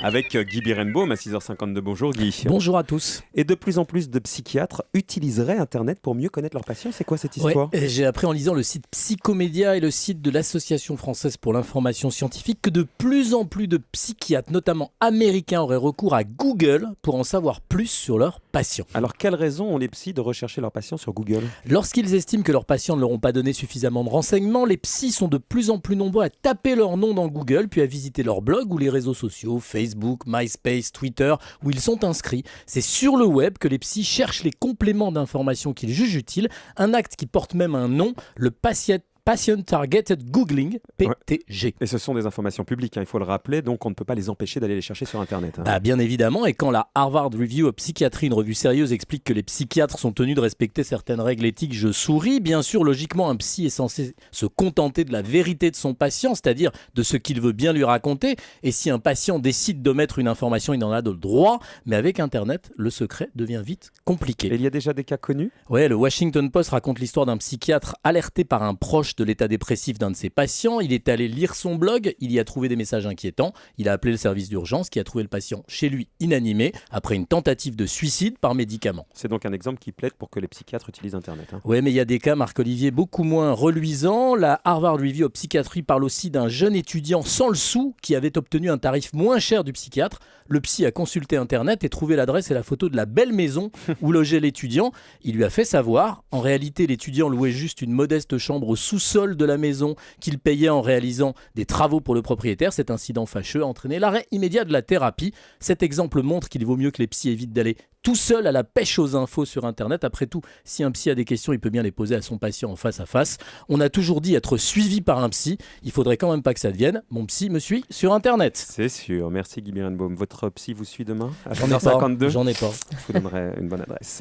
avec Guy Birenbaum à 6h52. Bonjour Guy. Bonjour à tous. Et de plus en plus de psychiatres utiliseraient Internet pour mieux connaître leurs patients. C'est quoi cette histoire ? Ouais, j'ai appris en lisant le site Psychomédia et le site de l'Association française pour l'information scientifique que de plus en plus de psychiatres, notamment américains, auraient recours à Google pour en savoir plus sur leurs patients. Alors quelles raisons ont les psys de rechercher leurs patients sur Google ? Lorsqu'ils estiment que leurs patients ne leur ont pas donné suffisamment de renseignements, les psys sont de plus en plus nombreux à taper leur nom dans Google puis à visiter leur blog ou les réseaux sociaux, Facebook, MySpace, Twitter, où ils sont inscrits. C'est sur le web que les psys cherchent les compléments d'informations qu'ils jugent utiles, un acte qui porte même un nom, le Patient Targeted Googling, PTG. Et ce sont des informations publiques, il faut le rappeler, donc on ne peut pas les empêcher d'aller les chercher sur Internet. Bien évidemment, et quand la Harvard Review of Psychiatry, une revue sérieuse, explique que les psychiatres sont tenus de respecter certaines règles éthiques, je souris. Bien sûr, logiquement, un psy est censé se contenter de la vérité de son patient, c'est-à-dire de ce qu'il veut bien lui raconter. Et si un patient décide d'omettre une information, il en a le droit. Mais avec Internet, le secret devient vite compliqué. Et il y a déjà des cas connus ? Ouais, le Washington Post raconte l'histoire d'un psychiatre alerté par un proche de l'état dépressif d'un de ses patients. Il est allé lire son blog, il y a trouvé des messages inquiétants. Il a appelé le service d'urgence qui a trouvé le patient chez lui inanimé après une tentative de suicide par médicament. C'est donc un exemple qui plaide pour que les psychiatres utilisent Internet. Oui, mais il y a des cas, Marc-Olivier, beaucoup moins reluisants. La Harvard Review of Psychiatry parle aussi d'un jeune étudiant sans le sou qui avait obtenu un tarif moins cher du psychiatre. Le psy a consulté Internet et trouvé l'adresse et la photo de la belle maison où logeait l'étudiant. Il lui a fait savoir. En réalité, l'étudiant louait juste une modeste chambre au sous-sol de la maison qu'il payait en réalisant des travaux pour le propriétaire. Cet incident fâcheux a entraîné l'arrêt immédiat de la thérapie. Cet exemple montre qu'il vaut mieux que les psys évitent d'aller tout seul à la pêche aux infos sur Internet. Après tout, si un psy a des questions, il peut bien les poser à son patient en face à face. On a toujours dit être suivi par un psy. Il faudrait quand même pas que ça devienne « Mon psy me suit sur Internet ». C'est sûr. Merci Guy Birenbaum. Votre psy vous suit demain à J'en ai pas. 6h52 J'en ai pas. Je vous donnerai une bonne adresse.